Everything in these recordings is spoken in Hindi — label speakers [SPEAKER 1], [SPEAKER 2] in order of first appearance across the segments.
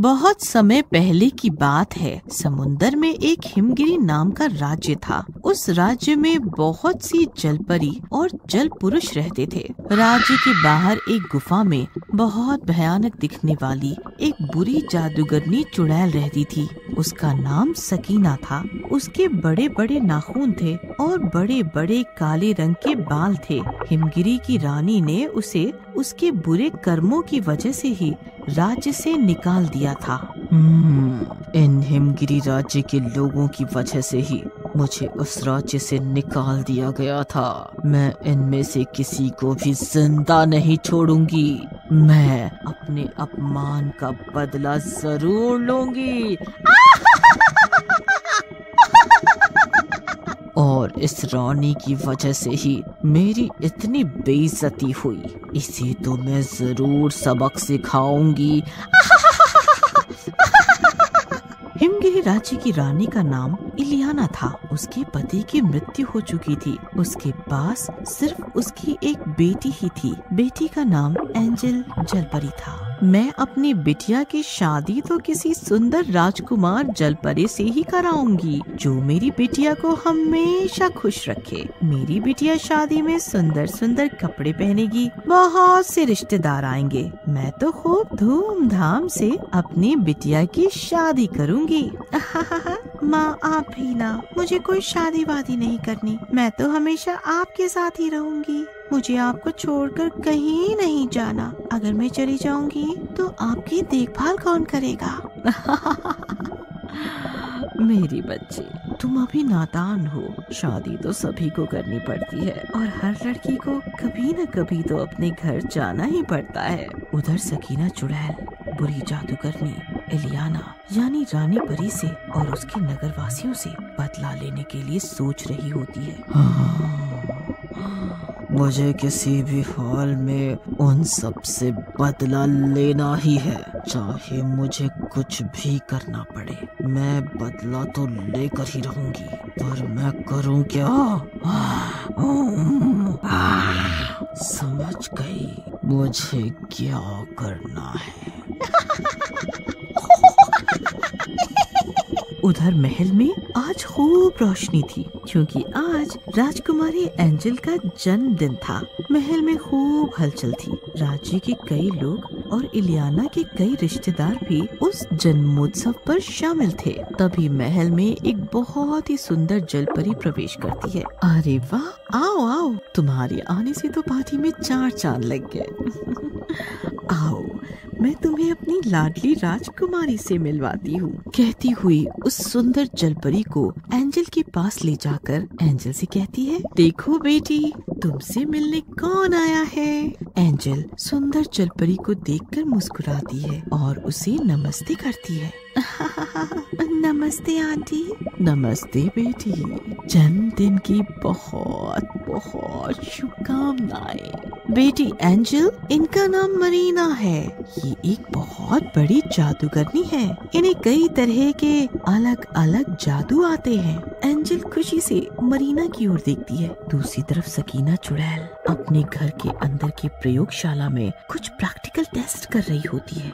[SPEAKER 1] बहुत समय पहले की बात है। समुंदर में एक हिमगिरी नाम का राज्य था। उस राज्य में बहुत सी जलपरी और जल पुरुष रहते थे। राज्य के बाहर एक गुफा में बहुत भयानक दिखने वाली एक बुरी जादूगरनी चुड़ैल रहती थी। उसका नाम सकीना था। उसके बड़े बड़े नाखून थे और बड़े बड़े काले रंग के बाल थे। हिमगिरी की रानी ने उसे उसके बुरे कर्मों की वजह से ही राज्य से निकाल दिया था। इन हिमगिरी राज्य के लोगों की वजह से ही मुझे उस राज्य से निकाल दिया गया था। मैं इनमें से किसी को भी जिंदा नहीं छोड़ूंगी। मैं अपने अपमान का बदला जरूर लूंगी। और इस रानी की वजह से ही मेरी इतनी बेइज्जती हुई। इसे तो मैं जरूर सबक सिखाऊंगी। हिमगिरी राज्य की रानी का नाम इलियाना था। उसके पति की मृत्यु हो चुकी थी। उसके पास सिर्फ उसकी एक बेटी ही थी। बेटी का नाम एंजल जलपरी था। मैं अपनी बिटिया की शादी तो किसी सुंदर राजकुमार जलपरी से ही कराऊंगी, जो मेरी बिटिया को हमेशा खुश रखे। मेरी बिटिया शादी में सुंदर सुंदर कपड़े पहनेगी। बहुत से रिश्तेदार आएंगे। मैं तो खूब धूमधाम से अपनी बिटिया की शादी करूंगी। माँ आप भी ना, मुझे कोई शादी वादी नहीं करनी। मैं तो हमेशा आपके साथ ही रहूंगी। मुझे आपको छोड़कर कहीं नहीं जाना। अगर मैं चली जाऊंगी तो आपकी देखभाल कौन करेगा? मेरी बच्ची, तुम अभी नादान हो। शादी तो सभी को करनी पड़ती है और हर लड़की को कभी न कभी तो अपने घर जाना ही पड़ता है। उधर सकीना चुड़ैल बुरी जादूगरनी इलियाना यानी रानी परी से और उसके नगरवासियों से बदला लेने के लिए सोच रही होती है। मुझे किसी भी हाल में उन सब से बदला लेना ही है, चाहे मुझे कुछ भी करना पड़े। मैं बदला तो लेकर ही रहूंगी, पर मैं करूं क्या? समझ गई मुझे क्या करना है। उधर महल में आज खूब रोशनी थी, क्योंकि आज राजकुमारी एंजल का जन्मदिन था। महल में खूब हलचल थी। राज्य के कई लोग और इलियाना के कई रिश्तेदार भी उस जन्मोत्सव पर शामिल थे। तभी महल में एक बहुत ही सुंदर जलपरी प्रवेश करती है। अरे वाह, आओ आओ, तुम्हारे आने से तो पार्टी में 4 चांद लग गए। आओ, मैं तुम्हें अपनी लाडली राजकुमारी से मिलवाती हूँ। कहती हुई उस सुंदर जलपरी को एंजल के पास ले जाकर एंजल से कहती है, देखो बेटी, तुमसे मिलने कौन आया है। एंजल सुंदर जलपरी को देखकर मुस्कुराती है और उसे नमस्ते करती है। नमस्ते आंटी। नमस्ते बेटी, जन्मदिन की बहुत बहुत शुभकामनाएं। बेटी एंजल, इनका नाम मरीना है। ये एक बहुत बड़ी जादूगरनी है। इन्हें कई तरह के अलग अलग जादू आते हैं। एंजल खुशी से मरीना की ओर देखती है। दूसरी तरफ सकीना चुड़ैल अपने घर के अंदर की प्रयोगशाला में कुछ प्रैक्टिकल टेस्ट कर रही होती है।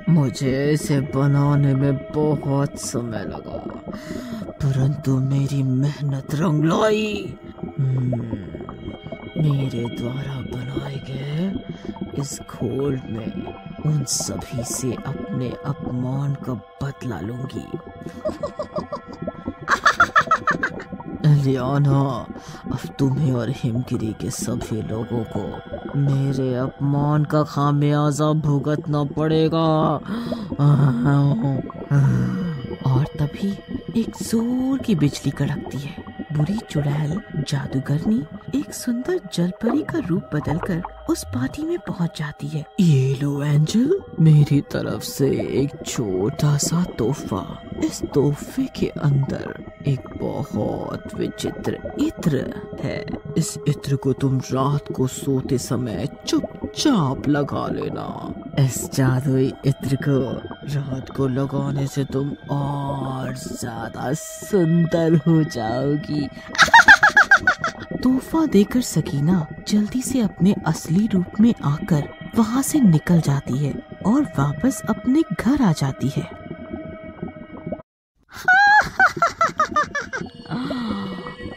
[SPEAKER 1] मुझे इसे बनाने में बहुत समय लगा, परंतु मेरी मेहनत रंग लाई। मेरे द्वारा बनाए गए इस घोल में उन सभी से अपने अपमान का बदला लूंगी। इलियाना, अब तुम्हें और हिमगिरी के सभी लोगों को मेरे अपमान का खामियाजा भुगतना पड़ेगा। और तभी एक जोर की बिजली कड़कती है। बुरी चुड़ैल जादूगरनी एक सुंदर जलपरी का रूप बदलकर उस पार्टी में पहुंच जाती है। ये लो एंजल, मेरी तरफ से एक छोटा सा तोहफा। इस तोहफे के अंदर एक बहुत विचित्र इत्र है। इस इत्र को तुम रात को सोते समय चुपचाप लगा लेना। इस जादुई इत्र को रात को लगाने से तुम और ज्यादा सुंदर हो जाओगी। तोहफा देकर सकीना जल्दी से अपने असली रूप में आकर वहाँ से निकल जाती है और वापस अपने घर आ जाती है।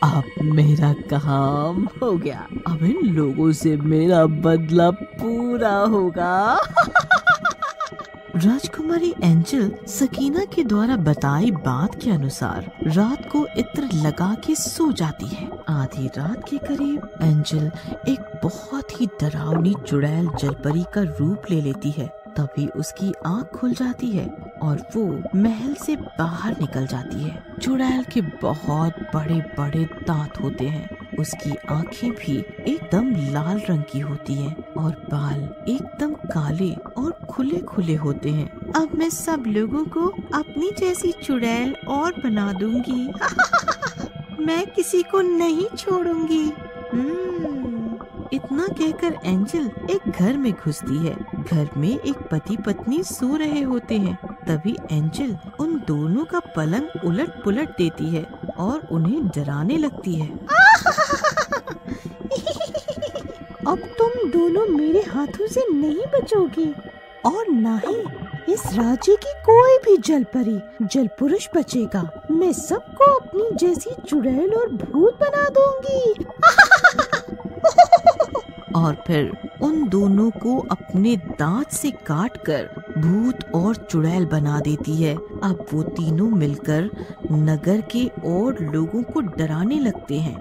[SPEAKER 1] अब मेरा काम हो गया, अब इन लोगों से मेरा बदला पूरा होगा। राजकुमारी एंजल सकीना के द्वारा बताई बात के अनुसार रात को इत्र लगा के सो जाती है। आधी रात के करीब एंजल एक बहुत ही डरावनी चुड़ैल जलपरी का रूप ले लेती है। तभी उसकी आँख खुल जाती है और वो महल से बाहर निकल जाती है। चुड़ैल के बहुत बड़े बड़े दांत होते हैं, उसकी आँखें भी एकदम लाल रंग की होती हैं और बाल एकदम काले और खुले खुले होते हैं। अब मैं सब लोगों को अपनी जैसी चुड़ैल और बना दूंगी। मैं किसी को नहीं छोड़ूंगी। इतना कहकर एंजल एक घर में घुसती है। घर में एक पति पत्नी सो रहे होते हैं। तभी एंजल उन दोनों का पलंग उलट पुलट देती है और उन्हें डराने लगती है।
[SPEAKER 2] अब तुम दोनों मेरे हाथों से नहीं बचोगे और ना ही इस राज्य की कोई भी जलपरी जल पुरुष बचेगा। मैं सबको अपनी जैसी चुड़ैल और भूत बना दूंगी।
[SPEAKER 1] और फिर उन दोनों को अपने दांत से काटकर भूत और चुड़ैल बना देती है। अब वो तीनों मिलकर नगर के और लोगों को डराने लगते हैं।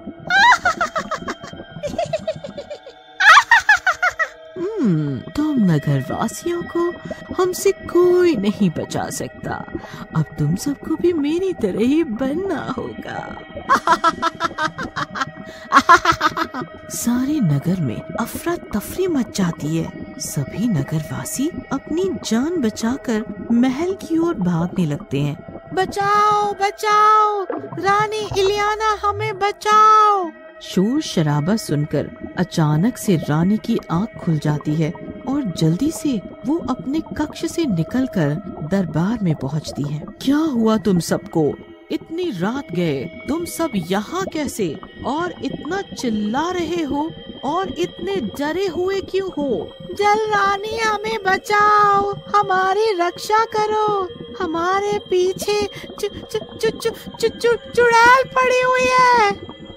[SPEAKER 1] तुम नगर वासियों को हमसे कोई नहीं बचा सकता। अब तुम सबको भी मेरी तरह ही बनना होगा। सारे नगर में अफरा तफरी मच जाती है। सभी नगरवासी अपनी जान बचाकर महल की ओर भागने लगते हैं।
[SPEAKER 2] बचाओ बचाओ, रानी इलियाना हमें बचाओ।
[SPEAKER 1] शोर शराबा सुनकर अचानक से रानी की आंख खुल जाती है और जल्दी से वो अपने कक्ष से निकलकर दरबार में पहुंचती है। क्या हुआ तुम सबको? इतनी रात गए, तुम सब यहाँ कैसे? और इतना चिल्ला रहे हो और इतने डरे हुए क्यों हो?
[SPEAKER 2] जल रानी हमें बचाओ, हमारी रक्षा करो। हमारे पीछे चुड़ैल पड़ी हुई है।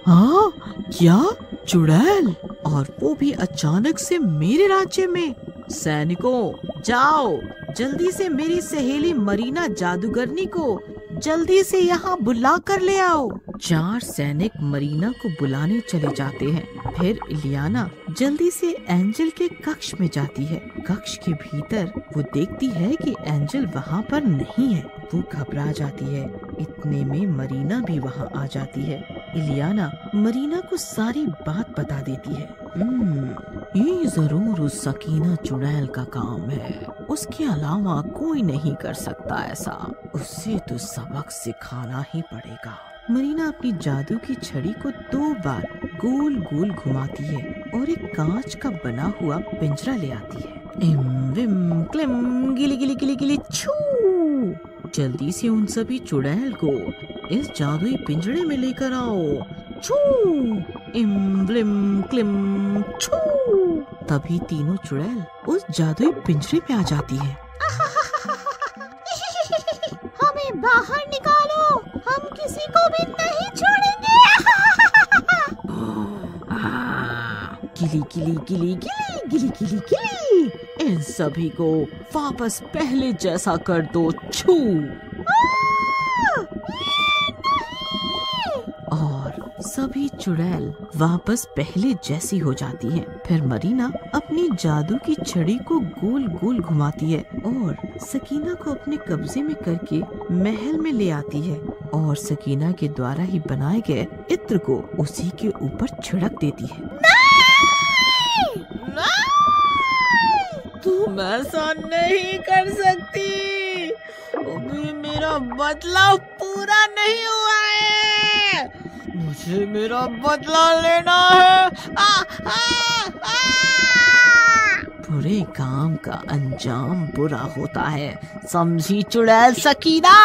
[SPEAKER 1] हाँ क्या? चुड़ैल? और वो भी अचानक से मेरे राज्य में? सैनिकों जाओ, जल्दी से मेरी सहेली मरीना जादूगरनी को जल्दी से यहाँ बुला कर ले आओ। 4 सैनिक मरीना को बुलाने चले जाते हैं। फिर इलियाना जल्दी से एंजल के कक्ष में जाती है। कक्ष के भीतर वो देखती है कि एंजल वहाँ पर नहीं है। वो घबरा जाती है। इतने में मरीना भी वहाँ आ जाती है। इलियाना मरीना को सारी बात बता देती है। ये जरूर उस सकीना चुड़ैल का काम है, उसके अलावा कोई नहीं कर सकता ऐसा। उससे तो सबक सिखाना ही पड़ेगा। मरीना अपनी जादू की छड़ी को 2 बार गोल गोल घुमाती है और एक कांच का बना हुआ पिंजरा ले आती है। इम विम क्लिम गिली गिली गिली गिली छू। जल्दी से उन सभी चुड़ैल को इस जादुई पिंजरे में लेकर आओ। छू इम ब्लिम क्लिम छू। तभी तीनों चुड़ैल उस जादुई पिंजरे में आ जाती है।
[SPEAKER 2] हमें बाहर निकालो, हम किसी को भी नहीं छोड़ेंगे।
[SPEAKER 1] गिली गिली गिली गिली गिली गिली गिली। इन सभी को वापस पहले जैसा कर दो। छू। और सभी चुड़ैल वापस पहले जैसी हो जाती हैं। फिर मरीना अपनी जादू की छड़ी को गोल गोल घुमाती है और सकीना को अपने कब्जे में करके महल में ले आती है और सकीना के द्वारा ही बनाए गए इत्र को उसी के ऊपर छिड़क देती है।
[SPEAKER 2] नहीं! तुम ऐसा नहीं कर सकती। अभी मेरा बदला पूरा नहीं हुआ है। मुझे मेरा बदला लेना है।
[SPEAKER 1] बुरे काम का अंजाम बुरा होता है, समझी चुड़ैल सकीना?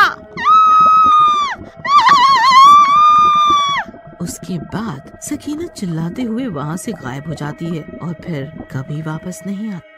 [SPEAKER 1] उस के बाद सकीना चिल्लाते हुए वहाँ से गायब हो जाती है और फिर कभी वापस नहीं आती।